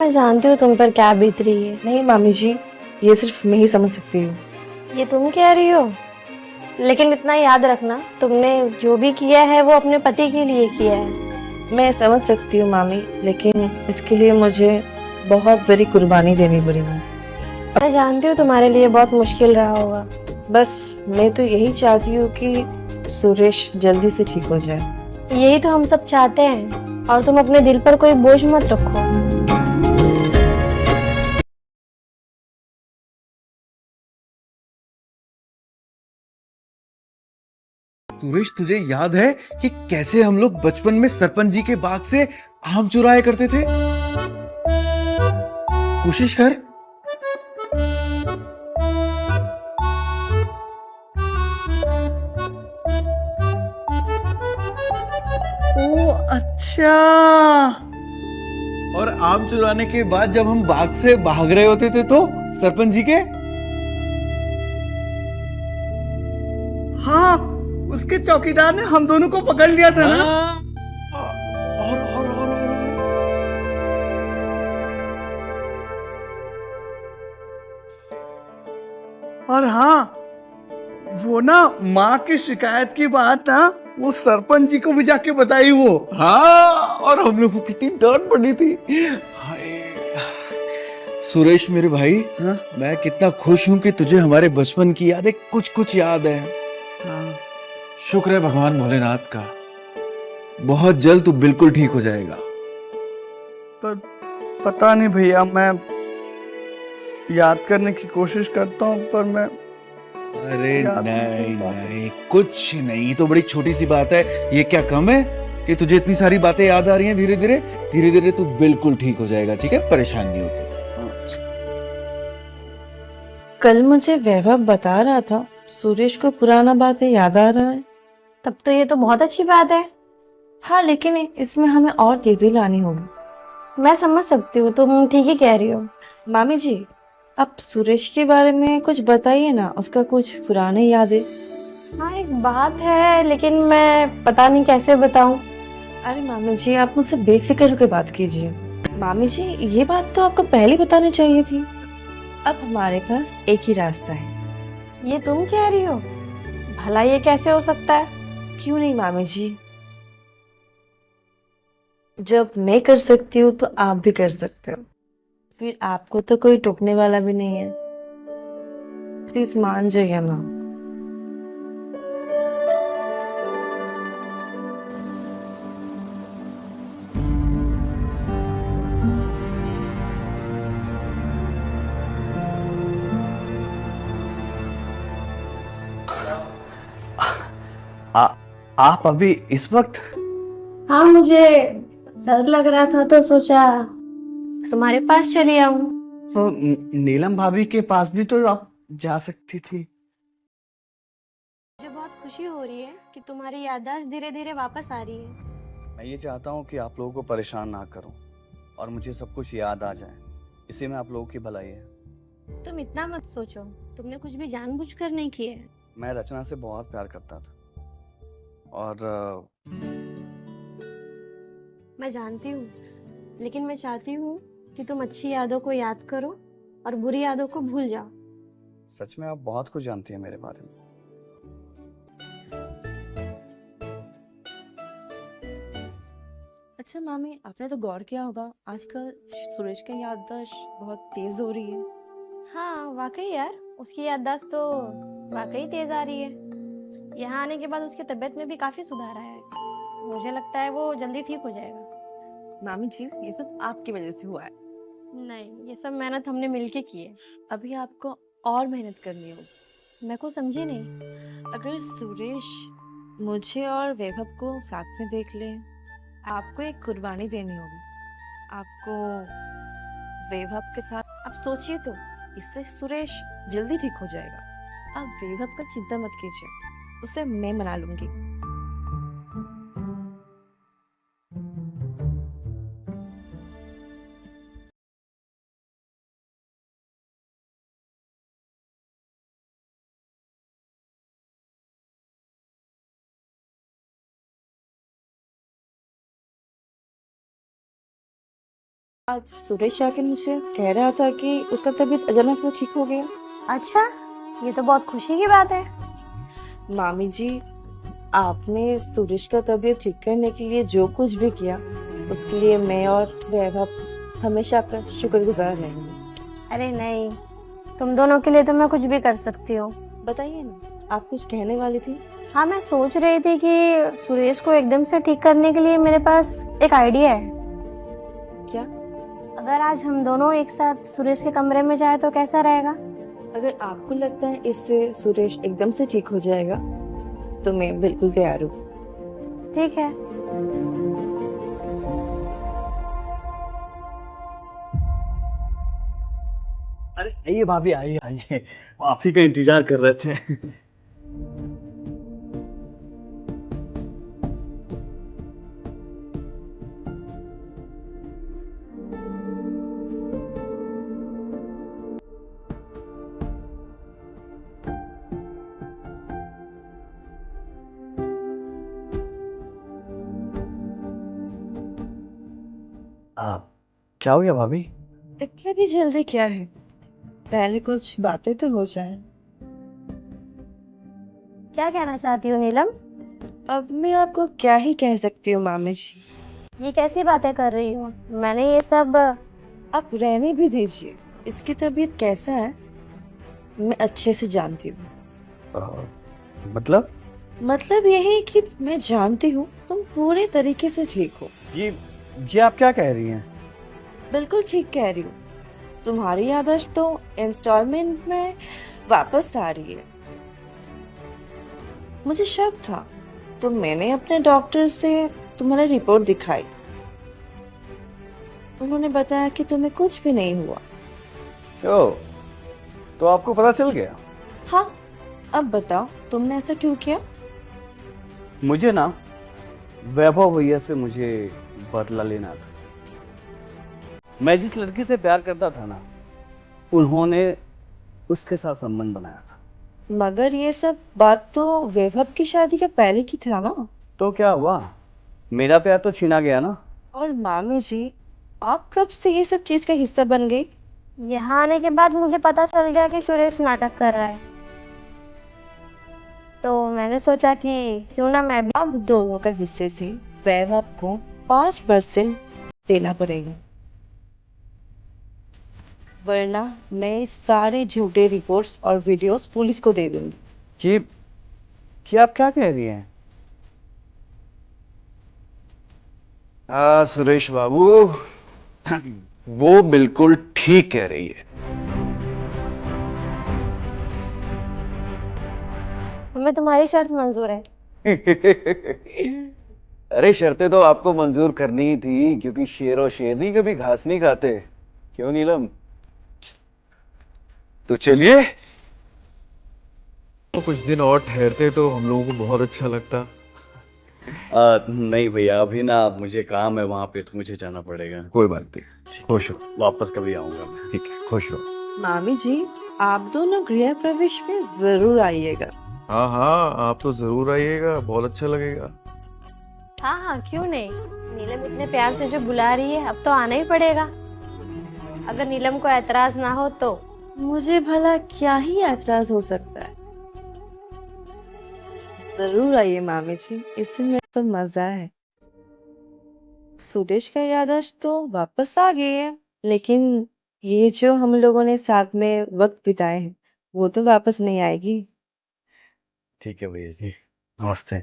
मैं जानती हूँ तुम पर क्या बीत रही है। नहीं मामी जी, ये सिर्फ मैं ही समझ सकती हूँ। ये तुम कह रही हो, लेकिन इतना याद रखना, तुमने जो भी किया है वो अपने पति के लिए किया है। मैं समझ सकती हूँ मामी, लेकिन इसके लिए मुझे बहुत बड़ी कुर्बानी देनी पड़ेगी। मैं जानती हूँ तुम्हारे लिए बहुत मुश्किल रहा होगा। बस मैं तो यही चाहती हूँ कि सुरेश जल्दी से ठीक हो जाए। यही तो हम सब चाहते हैं, और तुम अपने दिल पर कोई बोझ मत रखो। सुरेश, तुझे याद है कि कैसे हम लोग बचपन में सरपंच जी के बाग से आम चुराया करते थे? कोशिश कर। ओ अच्छा। और आम चुराने के बाद जब हम बाग से भाग रहे होते थे तो सरपंच जी के, हाँ, उसके चौकीदार ने हम दोनों को पकड़ लिया था ना। हाँ, और और हाँ, वो ना माँ की शिकायत की बात ना वो सरपंच जी को भी जाके बताई वो। हाँ, और हम लोग को कितनी डांट पड़ी थी। हाय सुरेश मेरे भाई, हाँ? मैं कितना खुश हूं कि तुझे हमारे बचपन की यादें कुछ कुछ याद है। हाँ। शुक्र है भगवान भोलेनाथ का। बहुत जल्द तू बिल्कुल ठीक हो जाएगा। पर पता नहीं भैया, मैं याद करने की कोशिश करता हूँ पर मैं अरे याद नहीं पाता। नहीं, कुछ नहीं, ये तो बड़ी छोटी सी बात है। ये क्या कम है कि तुझे इतनी सारी बातें याद आ रही हैं? धीरे धीरे धीरे धीरे तू बिल्कुल ठीक हो जाएगा, ठीक है? परेशान नहीं होती। कल मुझे वैभव बता रहा था सुरेश को पुराना बातें याद आ रहा है। तब तो ये तो बहुत अच्छी बात है। हाँ, लेकिन इसमें हमें और तेजी लानी होगी। मैं समझ सकती हूँ, तुम ठीक ही कह रही हो। मामी जी, आप सुरेश के बारे में कुछ बताइए ना, उसका कुछ पुराने यादें। हाँ, एक बात है, लेकिन मैं पता नहीं कैसे बताऊं। अरे मामी जी, आप मुझसे बेफिक्र होकर बात कीजिए। मामी जी, ये बात तो आपको पहले बतानी चाहिए थी। अब हमारे पास एक ही रास्ता है। ये तुम कह रही हो? भला ये कैसे हो सकता है? क्यों नहीं मामी जी, जब मैं कर सकती हूँ तो आप भी कर सकते हो। फिर आपको तो कोई टोकने वाला भी नहीं है। प्लीज मान जाइए ना। आ, आप अभी इस वक्त? हाँ, मुझे डर लग रहा था तो सोचा तुम्हारे पास चली आऊं। तो नीलम भाभी के पास भी तो आप जा सकती थी। मुझे बहुत खुशी हो रही है कि तुम्हारी याददाश्त धीरे धीरे वापस आ रही है। मैं ये चाहता हूँ कि आप लोगों को परेशान ना करूँ और मुझे सब कुछ याद आ जाए। इसी में आप लोगों की भलाई है। तुम इतना मत सोचो, तुमने कुछ भी जानबूझकर नहीं किया है। मैं रचना से बहुत प्यार करता था और मैं जानती हूँ, लेकिन मैं चाहती हूँ कि तुम अच्छी यादों को याद करो और बुरी यादों को भूल जाओ। सच में आप बहुत कुछ जानती हैं मेरे बारे में। अच्छा मामी, आपने तो गौर किया होगा आजकल सुरेश की याददाश्त बहुत तेज हो रही है। हाँ वाकई यार, उसकी याददाश्त तो वाकई तेज आ रही है। यहाँ आने के बाद उसकी तबीयत में भी काफी सुधार आया है। मुझे लगता है वो जल्दी ठीक हो जाएगा। मामी जी, ये सब आपकी वजह से हुआ है। नहीं, ये सब मेहनत हमने मिलके की है। अभी आपको और मेहनत करनी होगी। मैं कुछ समझी नहीं। अगर सुरेश मुझे और वैभव को साथ में देख ले, आपको एक कुर्बानी देनी होगी। आपको वैभव के साथ, आप सोचिए तो, इससे सुरेश जल्दी ठीक हो जाएगा। आप वैभव का चिंता मत कीजिए, उसे मैं मना लूंगी। आज सुरेश आके मुझे कह रहा था कि उसका तबीयत अचानक से ठीक हो गया। अच्छा, ये तो बहुत खुशी की बात है। मामी जी, आपने सुरेश का तबीयत ठीक करने के लिए जो कुछ भी किया, उसके लिए मैं और वैभव हमेशा आपका शुक्रगुजार रहेंगे। अरे नहीं, तुम दोनों के लिए तो मैं कुछ भी कर सकती हूँ। बताइए ना, आप कुछ कहने वाली थी? हाँ, मैं सोच रही थी कि सुरेश को एकदम से ठीक करने के लिए मेरे पास एक आइडिया है। क्या? अगर आज हम दोनों एक साथ सुरेश के कमरे में जाए तो कैसा रहेगा? अगर आपको लगता है इससे सुरेश एकदम से ठीक हो जाएगा तो मैं बिल्कुल तैयार हूँ। ठीक है। अरे आइए भाभी, आइए आइए, आप ही का इंतजार कर रहे थे। आप क्या हो गया भाभी? इतने भी जल्दी क्या है, पहले कुछ बातें तो हो जाए। क्या कहना चाहती हो नीलम? अब मैं आपको क्या ही कह सकती हूँ मामी जी। ये कैसी बातें कर रही हो? मैंने ये सब आप रहने भी दीजिए। इसकी तबीयत कैसा है मैं अच्छे से जानती हूँ। मतलब यही कि मैं जानती हूँ तुम पूरे तरीके से ठीक हो। ये आप क्या कह रही हैं? बिल्कुल ठीक कह रही हूँ। तुम्हारी याददाश्त तो इंस्टॉलमेंट में वापस आ रही है। मुझे शक था तो मैंने अपने डॉक्टर से तुम्हारी रिपोर्ट दिखाई। उन्होंने बताया कि तुम्हें कुछ भी नहीं हुआ। ओ, तो आपको पता चल गया? हाँ, अब बताओ तुमने ऐसा क्यों किया? मुझे ना वैभव भैया से मुझे बदला लेना था। मैं जिस लड़की से प्यार करता था ना, उन्होंने उसके साथ संबंध बनाया था। मगर ये सब बात तो वैभव की शादी के पहले की था ना। तो क्या हुआ? मेरा प्यार तो छीना गया ना। और मामी जी, आप कब से ये सब चीज का हिस्सा बन गई? यहाँ आने के बाद मुझे पता चल गया कि सुरेश नाटक कर रहा है, तो मैंने सोचा कि क्यों ना मैं भी। अब दोनों का हिस्से से वैभव को 5% देना पड़ेगा, वरना मैं सारे झूठे रिपोर्ट्स और वीडियोस पुलिस को दे दूंगी। कि आप क्या कह रही हैं? सुरेश बाबू, वो बिल्कुल ठीक कह रही है। हमें तुम्हारी शर्त मंजूर है। अरे शर्तें तो आपको मंजूर करनी ही थी, क्योंकि शेर और शेरनी कभी घास नहीं खाते। क्यों नीलम? तो चलिए, तो कुछ दिन और ठहरते तो हम लोगों को बहुत अच्छा लगता। नहीं भैया, अभी ना मुझे काम है वहां पे, तो मुझे जाना पड़ेगा। कोई बात नहीं, खुश हो। वापस कभी आऊंगा मैं। ठीक है, खुश रहो। मामी जी, आप दोनों गृह प्रवेश में जरूर आइएगा। हाँ हाँ, आप तो जरूर आइएगा, बहुत अच्छा लगेगा। हाँ हाँ, क्यों नहीं। नीलम इतने प्यार से जो बुला रही है, अब तो आना ही पड़ेगा। अगर नीलम को ऐतराज ना हो तो। मुझे भला क्या ही ऐतराज हो सकता है। जरूर आइए मामी जी, इसमें तो मजा है। सुरेश का याददाश्त तो वापस आ गई है, लेकिन ये जो हम लोगों ने साथ में वक्त बिताए हैं वो तो वापस नहीं आएगी। ठीक है भैया जी, नमस्ते।